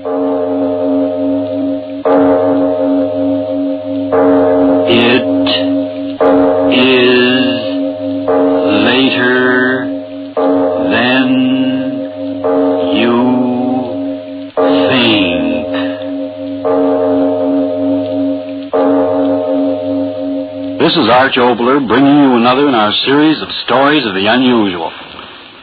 This is Arch Obler bringing you another in our series of stories of the unusual.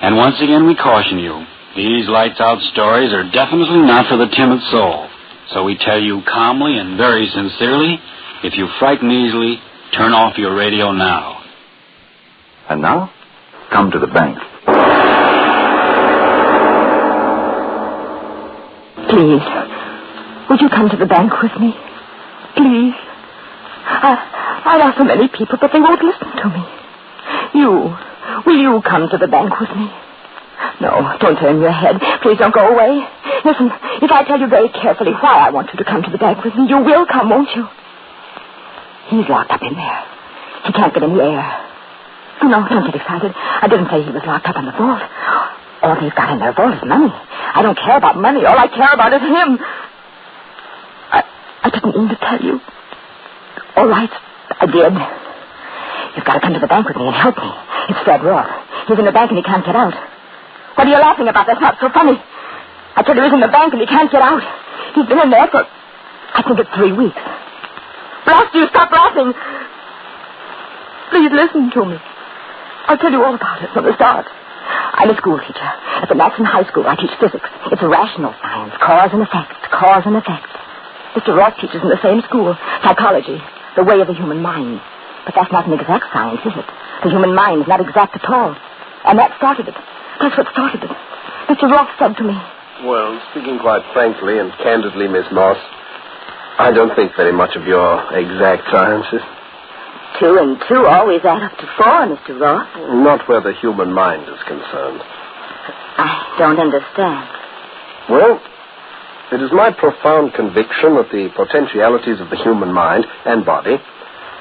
And once again we caution you, these lights-out stories are definitely not for the timid soul. So we tell you calmly and very sincerely, if you frighten easily, turn off your radio now. And now, come to the bank. Please, would you come to the bank with me? Please. I ask so many people, but they won't listen to me. Will you come to the bank with me? No, don't turn your head. Please don't go away. Listen, if I tell you very carefully why I want you to come to the bank with me, you will come, won't you? He's locked up in there. He can't get any air. No, don't get excited. I didn't say he was locked up in the vault. All they've got in their vault is money. I don't care about money. All I care about is him. I didn't mean to tell you. All right, I did. You've got to come to the bank with me and help me. It's Fred Roth. He's in the bank and he can't get out. What are you laughing about? That's not so funny. I tell you, he's in the bank and he can't get out. He's been in there for, I think it's 3 weeks. Blast you, stop laughing. Please listen to me. I'll tell you all about it from the start. I'm a school teacher. At the Maxon High School, I teach physics. It's a rational science, cause and effect, cause and effect. Mr. Roth teaches in the same school, psychology, the way of the human mind. But that's not an exact science, is it? The human mind is not exact at all. And that started it. That's what started it. Mr. Roth said to me. Well, speaking quite frankly and candidly, Miss Moss, I don't think very much of your exact sciences. 2 and 2 always add up to 4, Mr. Roth. Not where the human mind is concerned. I don't understand. Well, it is my profound conviction that the potentialities of the human mind and body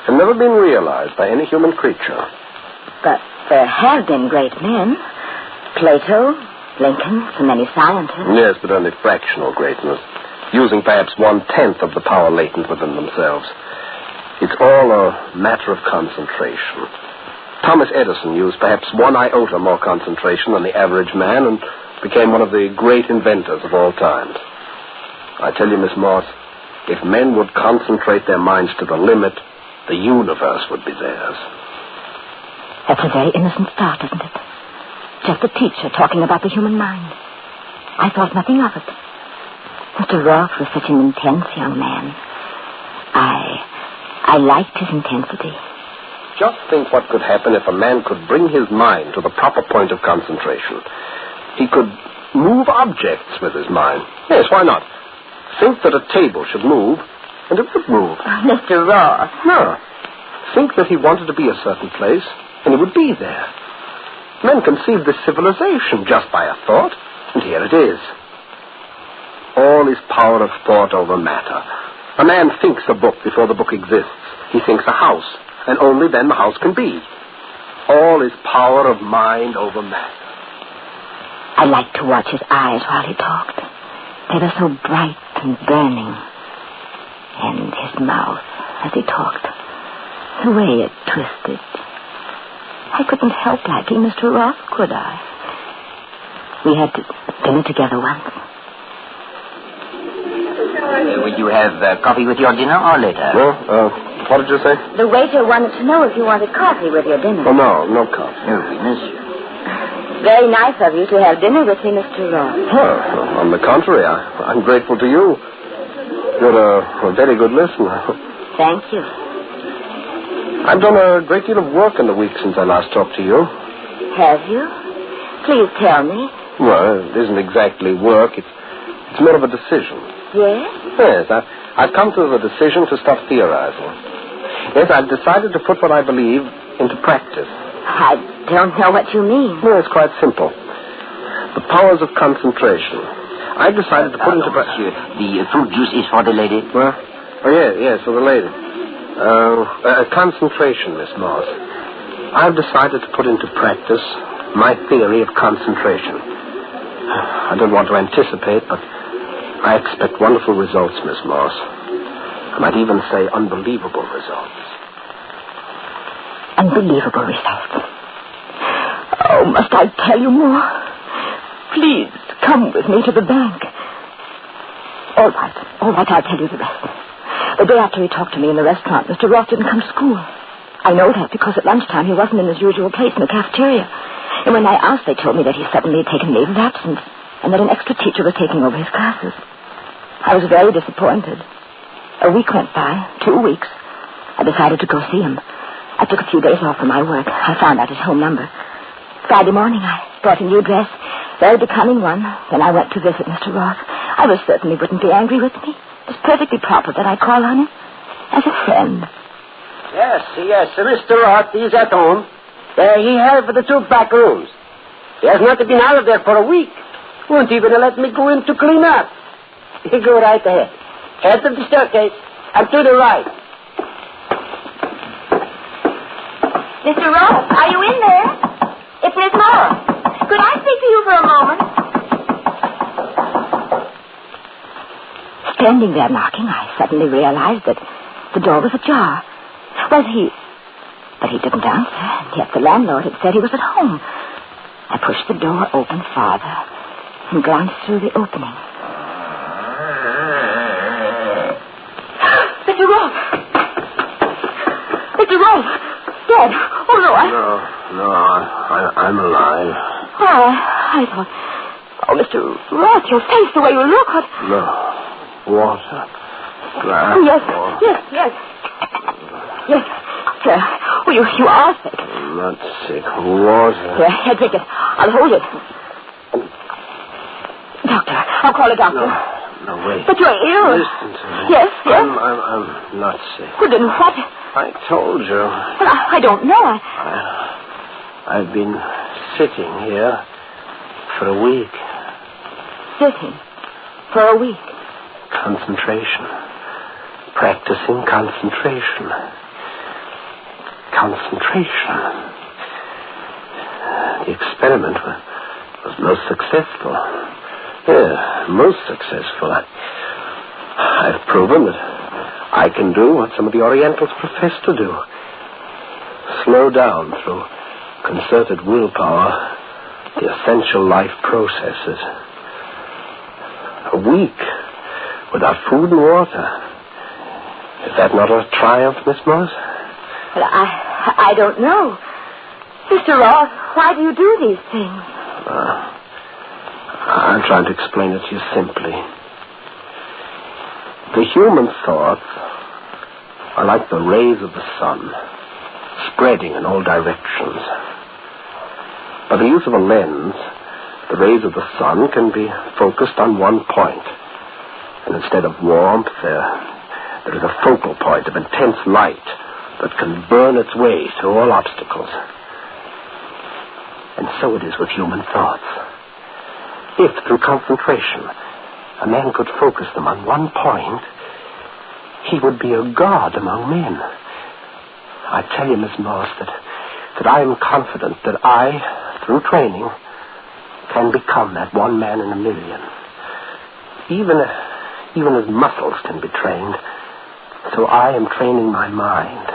have never been realized by any human creature. But there have been great men. Plato, Lincoln, so many scientists. Yes, but only fractional greatness, using perhaps 1/10 of the power latent within themselves. It's all a matter of concentration. Thomas Edison used perhaps 1 iota more concentration than the average man and became one of the great inventors of all times. I tell you, Miss Moss, if men would concentrate their minds to the limit, the universe would be theirs. That's a very innocent start, isn't it? Just a teacher talking about the human mind. I thought nothing of it. Mr. Roth was such an intense young man. I liked his intensity. Just think what could happen if a man could bring his mind to the proper point of concentration. He could move objects with his mind. Yes, why not? Think that a table should move, and it would move. Mr. Roth. No. Think that he wanted to be a certain place, and he would be there. Men conceived this civilization just by a thought, and here it is. All is power of thought over matter. A man thinks a book before the book exists. He thinks a house, and only then the house can be. All is power of mind over matter. I liked to watch his eyes while he talked. They were so bright and burning. And his mouth, as he talked, the way it twisted. I couldn't help liking Mr. Roth, could I? We had dinner together once. Would you have coffee with your dinner or later? No, what did you say? The waiter wanted to know if you wanted coffee with your dinner. Oh, no coffee. No, monsieur. Very nice of you to have dinner with me, Mr. Roth. Oh, on the contrary, I'm grateful to you. You're a very good listener. Thank you. I've done a great deal of work in the week since I last talked to you. Have you? Please tell me. Well, it isn't exactly work. It's more of a decision. Yes? Yes, I've come to the decision to stop theorizing. Yes, I've decided to put what I believe into practice. I don't know what you mean. No, it's quite simple. The powers of concentration. I've decided to put into practice... The fruit juice is for the lady? Well, yes, for the lady. Concentration, Miss Moss. I've decided to put into practice my theory of concentration. I don't want to anticipate, but I expect wonderful results, Miss Moss. I might even say unbelievable results. Unbelievable results. Oh, must I tell you more? Please, come with me to the bank. All right, I'll tell you the rest. The day after he talked to me in the restaurant, Mr. Roth didn't come to school. I know that because at lunchtime he wasn't in his usual place in the cafeteria. And when I asked, they told me that he suddenly had taken leave of absence and that an extra teacher was taking over his classes. I was very disappointed. A week went by, 2 weeks. I decided to go see him. I took a few days off from my work. I found out his home number. Friday morning, I bought a new dress, very becoming one. Then I went to visit Mr. Roth. I was certain he wouldn't be angry with me. It's perfectly proper that I call on him as a friend. Yes, Mr. Roth, he's at home. He has for the 2 back rooms. He has not been out of there for a week. Won't even let me go in to clean up. You go right ahead. Head of the staircase and to the right. Mr. Roth, are you in there? It's Miss Moss. Could I speak to you for a moment? Standing there knocking, I suddenly realized that the door was ajar. But he didn't answer, and yet the landlord had said he was at home. I pushed the door open farther and glanced through the opening. Mr. Roth! Mr. Roth! Dead! Oh, no, I'm alive. Oh, I thought... Oh, Mr. Roth, your face, the way you look... No. Water. Glass. Yes. Sir, you are sick. I'm not sick. Water. Here, drink it. I'll hold it. Doctor, I'll call a doctor. No, wait. But you're ill. Listen to me. Yes. I'm not sick. Well, then what? I told you. Well, I don't know. I've been sitting here for a week. Sitting? For a week? Concentration. Practicing concentration. Concentration. The experiment was most successful. Yeah, most successful. I've proven that I can do what some of the Orientals profess to do. Slow down through concerted willpower the essential life processes. A week without food and water. Is that not a triumph, Miss Moss? Well, I don't know. Mr. Roth, why do you do these things? I'm trying to explain it to you simply. The human thoughts are like the rays of the sun, spreading in all directions. By the use of a lens, the rays of the sun can be focused on one point. And instead of warmth, there is a focal point of intense light that can burn its way through all obstacles. And so it is with human thoughts. If, through concentration, a man could focus them on one point, he would be a god among men. I tell you, Miss Moss, that I am confident that I, through training, can become that one man in a million. Even as muscles can be trained, so I am training my mind.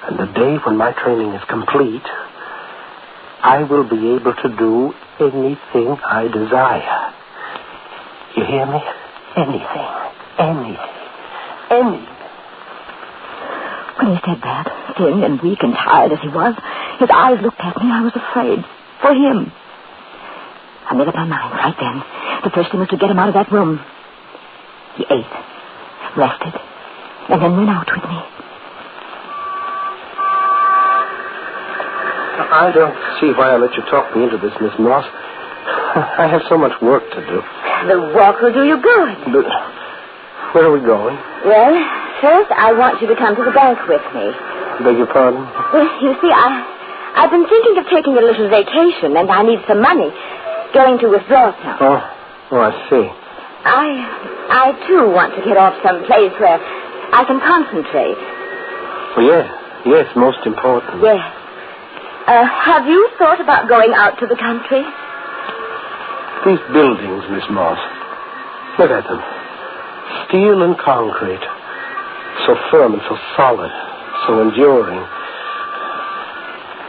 And the day when my training is complete, I will be able to do anything I desire. You hear me? Anything. When he said that, thin and weak and tired as he was, his eyes looked at me. I was afraid. For him. I made up my mind right then. The first thing was to get him out of that room. He ate, rested, and then went out with me. I don't see why I let you talk me into this, Miss Moss. I have so much work to do. The walk will do you good. But where are we going? Well, first I want you to come to the bank with me. Beg your pardon? Well, you see, I've been thinking of taking a little vacation, and I need some money. Going to withdraw some. Oh, I see. I too want to get off someplace where I can concentrate. Well, yes, most important. Yes. Have you thought about going out to the country? These buildings, Miss Moss, Look at them. Steel and concrete. So firm and so solid. So enduring.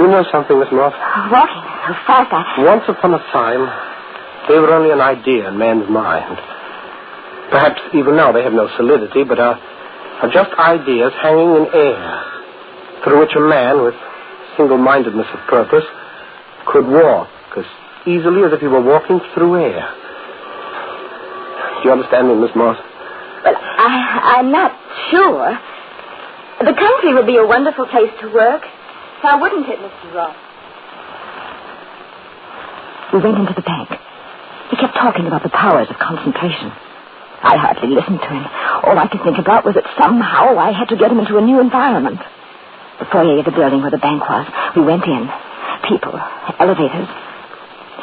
You know something, Miss Moss? Walking so fast, Once upon a time, they were only an idea in man's mind. Perhaps even now they have no solidity, but are just ideas hanging in air, through which a man with single-mindedness of purpose could walk as easily as if he were walking through air. Do you understand me, Miss Moss? Well, I'm not sure. The country would be a wonderful place to work. Now, wouldn't it, Mr. Ross? We went into the bank. He kept talking about the powers of concentration. I hardly listened to him. All I could think about was that somehow I had to get him into a new environment. The foyer of the building where the bank was. We went in. People, elevators.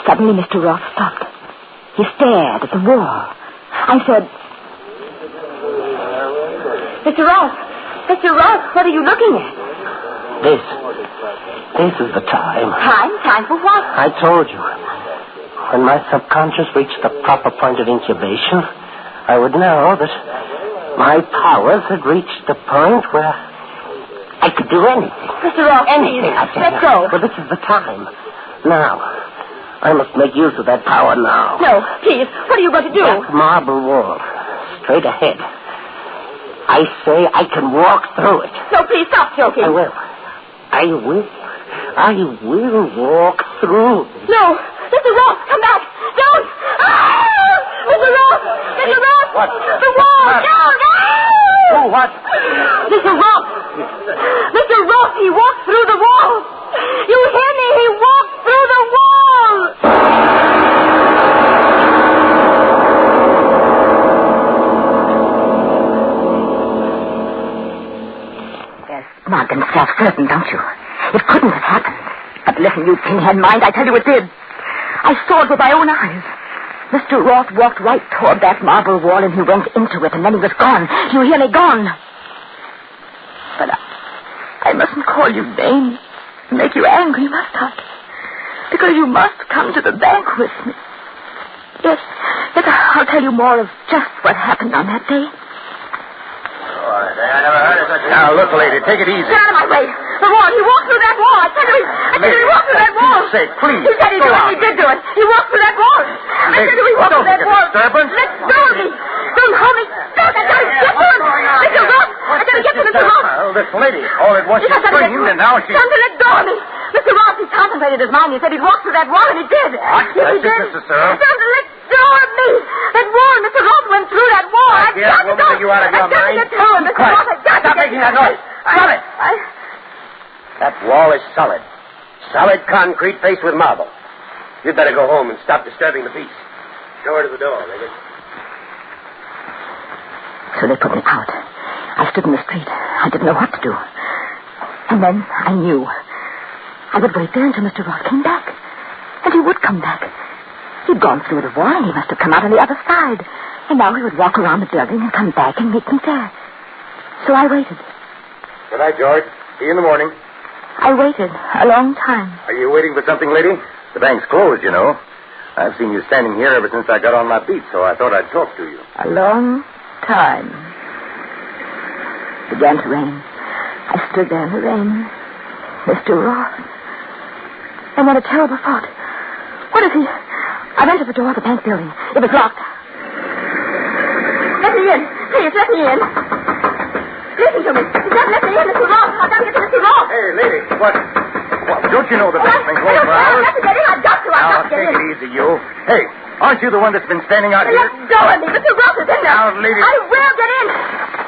Suddenly, Mr. Ross stopped. He stared at the wall. I said, Mr. Ross, what are you looking at? This is the time. Time for what? I told you. When my subconscious reached the proper point of incubation, I would know that my powers had reached the point where I could do anything. Mr. Ross, anything. Let go. Well, this is the time. Now, I must make use of that power now. No, please. What are you going to do? That marble wall. Straight ahead. I say I can walk through it. No, please, stop joking. I will walk through. No, Mr. Ross, come back. Don't. Ah! Mr. Ross! What? The wall! Down! Ah! Oh, what? Mr. Ross, he walked through the wall. You hear me? He walked through the wall. You're smug and self-certain, don't you? It couldn't have happened. But listen, you pinhead mind, I tell you it did. I saw it with my own eyes. Mr. Roth walked right toward that marble wall, and he went into it, and then he was gone. You hear me? Gone. But I mustn't call you names and make you angry, must I? Because you must come to the bank with me. Yes, I'll tell you more of just what happened on that day. I never heard of such a... Now, look, lady, take it easy. Get out of my way. The wall. He walked through that wall. I tell you, he walked through that wall. For Pete's sake, please. He said he did it. He did do it. He walked through that wall. I tell you, he walked through that wall. Disturbance. Let go of me. Don't hold me. Don't. I tell you, get to him. Mr. Ross. I tell you, get to Mr. Ross. Well, this lady, all at once she screamed, and now she... Time to let go of me. Mr. Ross, he concentrated his mind. He said he'd walk through that wall, and he did. What? Yes, he did. Mr. Searle. Time to let go of me. That wall, Mr. Ross went through that wall. I've got to go. You out of your mind? I've got to get to him, Mr. Ross. I've got to get Stop making that noise. Stop it. That wall is solid. Solid concrete faced with marble. You'd better go home and stop disturbing the peace. Show her to the door, Megan. So they put me out. I stood in the street. I didn't know what to do. And then I knew. I would wait there until Mr. Ross came back. And he would come back. He'd gone through the wall. He must have come out on the other side. And now he would walk around the building and come back and meet me there. So I waited. Good night, George. See you in the morning. I waited a long time. Are you waiting for something, lady? The bank's closed, you know. I've seen you standing here ever since I got on my feet, so I thought I'd talk to you. A long time. It began to rain. I stood there in the rain. Mr. Ross. And then a terrible thought. What is he? I went to the door of the bank building. It was locked. Let me in. Please, let me in. Listen to me. Let me in, Mr. Ross. I've got to get to Mr. Ross. Hey, lady, what? Don't you know the bank's been closed for hours? I've got to get in. I've got to get in. Take it easy, you. Hey, aren't you the one that's been standing out here? Let go of me. Mr. Ross is in there. Now, lady. I will get in.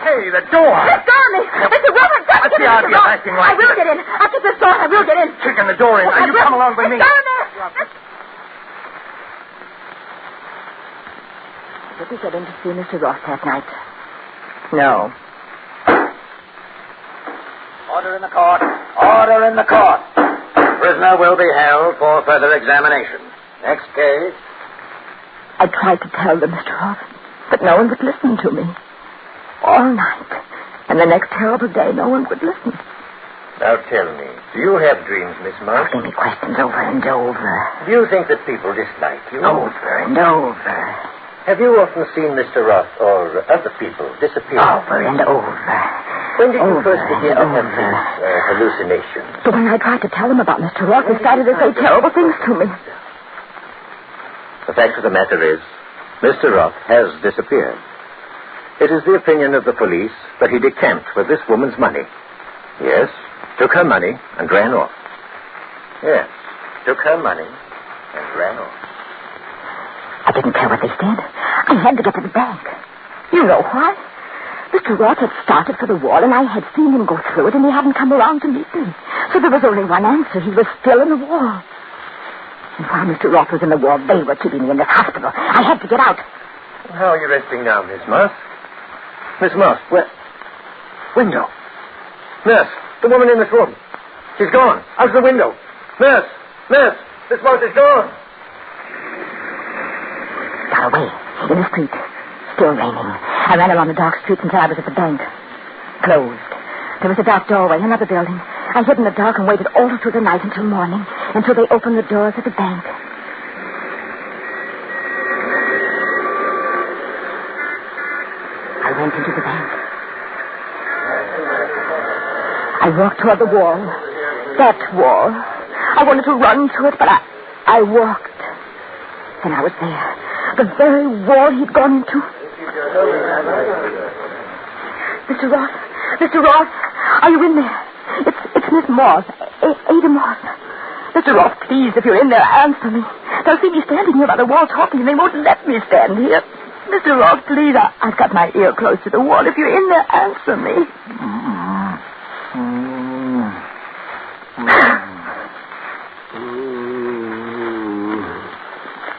Hey, the door. Let go of me. Mr. Ross, I've got to get in. What's the idea of acting like I will this? get in. After this door, I will get in. Kicking the door in. Now, you come along with me. Let go of me. Did we get in to see Mr. Ross that night? No. Order in the court. Order in the court. Prisoner will be held for further examination. Next case. I tried to tell them, Mr. Ross, but no one would listen to me. All night. And the next terrible day, no one would listen. Now tell me, do you have dreams, Miss Marsh? Asking me questions over and over. Do you think that people dislike you? Over and over. Have you often seen Mr. Roth or other people disappear? Over and over. When did you Over first begin to and have over. these hallucinations? But when I tried to tell them about Mr. Roth, they started to say terrible things to me. The fact of the matter is, Mr. Roth has disappeared. It is the opinion of the police that he decamped with this woman's money. Yes, took her money and ran off. Yes, took her money and ran off. I didn't care what they said. I had to get to the bank. You know why? Mr. Roth had started for the wall, and I had seen him go through it, and he hadn't come around to meet me. So there was only one answer. He was still in the wall. And while Mr. Roth was in the wall, they were keeping me in this hospital. I had to get out. How are you resting now, Miss Moss? Miss Moss, where? Window. Nurse, the woman in this room. She's gone. Out the window. Nurse, Miss Moss is gone. Got away. In the street. Still raining. I ran along the dark streets until I was at the bank. Closed. There was a dark doorway, another building. I hid in the dark and waited all through the night until morning, until they opened the doors of the bank. I went into the bank. I walked toward the wall. That wall. I wanted to run to it, but I walked. Then I was there. The very wall he'd gone into. Mr. Roth, are you in there? It's Miss Moss, Ada Moss. Mr. Roth, please, if you're in there, answer me. They'll see me standing here by the wall talking, and they won't let me stand here. Mr. Roth, please, I've got my ear close to the wall. If you're in there, answer me.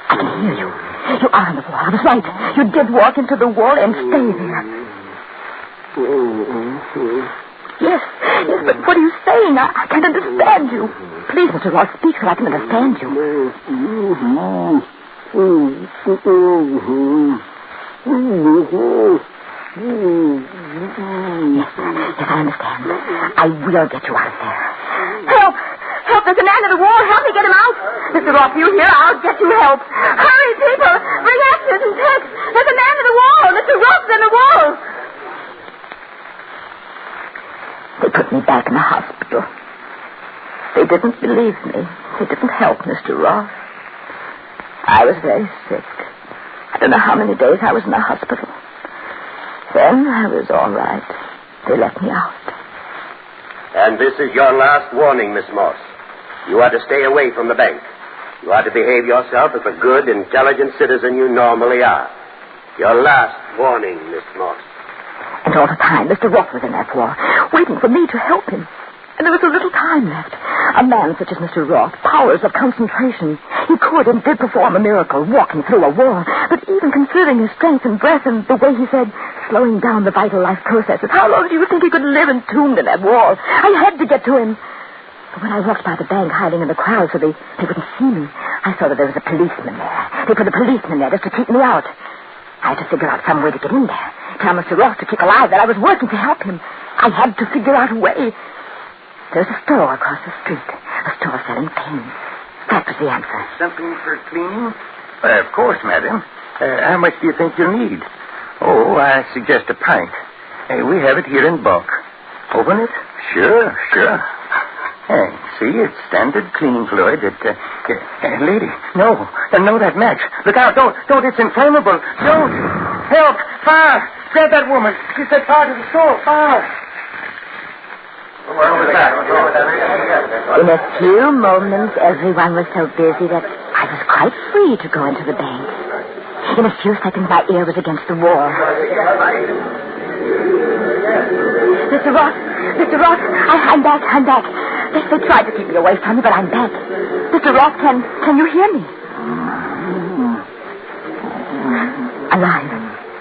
I can hear you. You are on the wall. I was right. You did walk into the wall and stay there. Yes, but what are you saying? I can't understand you. Please, Mr. Roth, speak so I can understand you. Yes, I understand. I will get you out of there. Help! Help! There's a man in the wall. Help me get him out. Mr. Roth, you here? I'll get you help. Hurry, people! Bring axes and picks. There's a man in the wall. Mr. Roth's in the wall. They put me back in the hospital. They didn't believe me. They didn't help Mr. Roth. I was very sick. I don't know how many days I was in the hospital. Then I was all right. They let me out. And this is your last warning, Miss Moss. You are to stay away from the bank. You are to behave yourself as a good, intelligent citizen you normally are. Your last warning, Miss Moss. And all the time, Mr. Roth was in that wall, waiting for me to help him. And there was so little time left. A man such as Mr. Roth, powers of concentration. He could and did perform a miracle, walking through a wall. But even considering his strength and breath and the way he said, slowing down the vital life processes, how long do you think he could live entombed in that wall? I had to get to him. But when I walked by the bank, hiding in the crowd so they wouldn't see me, I saw that there was a policeman there. They put a policeman there just to keep me out. I had to figure out some way to get in there. Tell Mr. Roth to keep alive that I was working to help him. I had to figure out a way. There's a store across the street. A store selling pins. That was the answer. Something for cleaning? Of course, madam. How much do you think you'll need? Oh, I suggest a pint. We have it here in bulk. Open it? Sure. See, it's standard cleaning fluid. Lady, no, that match. Look out, don't, it's inflammable. Don't. Help, fire. Grab that woman. She said fire to the store, fire. What was that? In a few moments, everyone was so busy that I was quite free to go into the bank. In a few seconds, my ear was against the wall. Mr. Roth, I'm back. They tried to keep me away from you, but I'm back. Mr. Roth, can you hear me? Alive.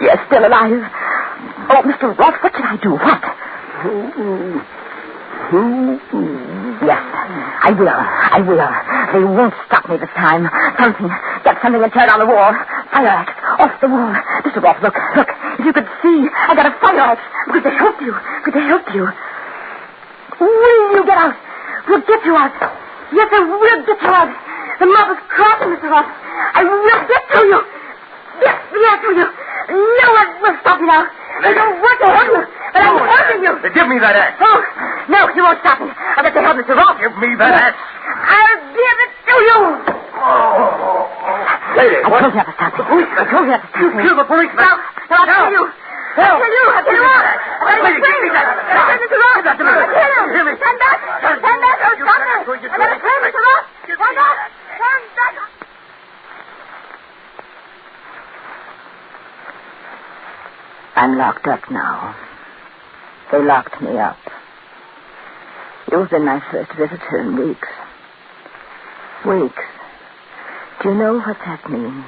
Yes, still alive. Oh, Mr. Roth, what should I do? What? Yes, I will. They won't stop me this time. Get something and turn on the wall. Fire axe, off the wall. Mr. Roth, look. If you could see, I got a fire axe. Could they help you? Will you get out? We'll get you out. Yes, I will get you out. The mob is crossing, Mr. Roth. I will get to you. Yes, I'll tell you. No one will stop me now. I don't want to help you, but I'm helping you. Give me that axe. Oh, no, you won't stop me. I've got to help Mr. Roth. Give me that axe. I'll give it to you. Lady, I told you not to stop me. I told you not to stop me. Kill the policeman. No, I'll kill you. I'll kill you. I'll kill you off. I'll Lady, give me that. I'll kill Mr. Roth. I'll kill him. Hear me. Stand back. Stand back. Don't stop me. I'm going to kill Mr. Roth. Stand back. Stand back. I'm locked up now. They locked me up. You've been my first visitor in weeks. Weeks. Do you know what that means?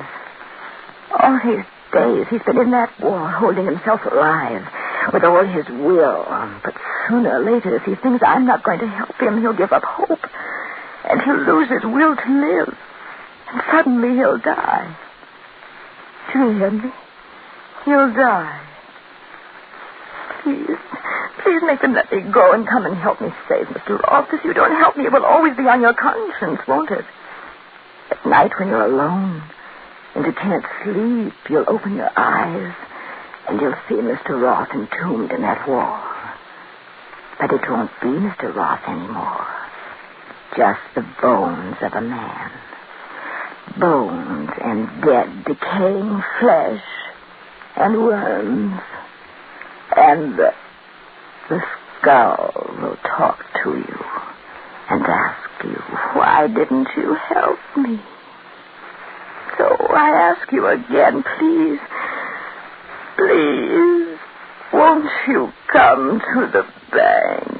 All these days he's been in that war, holding himself alive with all his will. But sooner or later, if he thinks I'm not going to help him, he'll give up hope. And he'll lose his will to live. And suddenly he'll die. Do you hear me? He'll die. Please make them let me go and come and help me save Mr. Roth. If you don't help me, it will always be on your conscience, won't it? At night when you're alone and you can't sleep, you'll open your eyes and you'll see Mr. Roth entombed in that wall. But it won't be Mr. Roth anymore. Just the bones of a man. Bones and dead, decaying flesh and worms. And the skull will talk to you and ask you, why didn't you help me? So I ask you again, please, please, won't you come to the bank?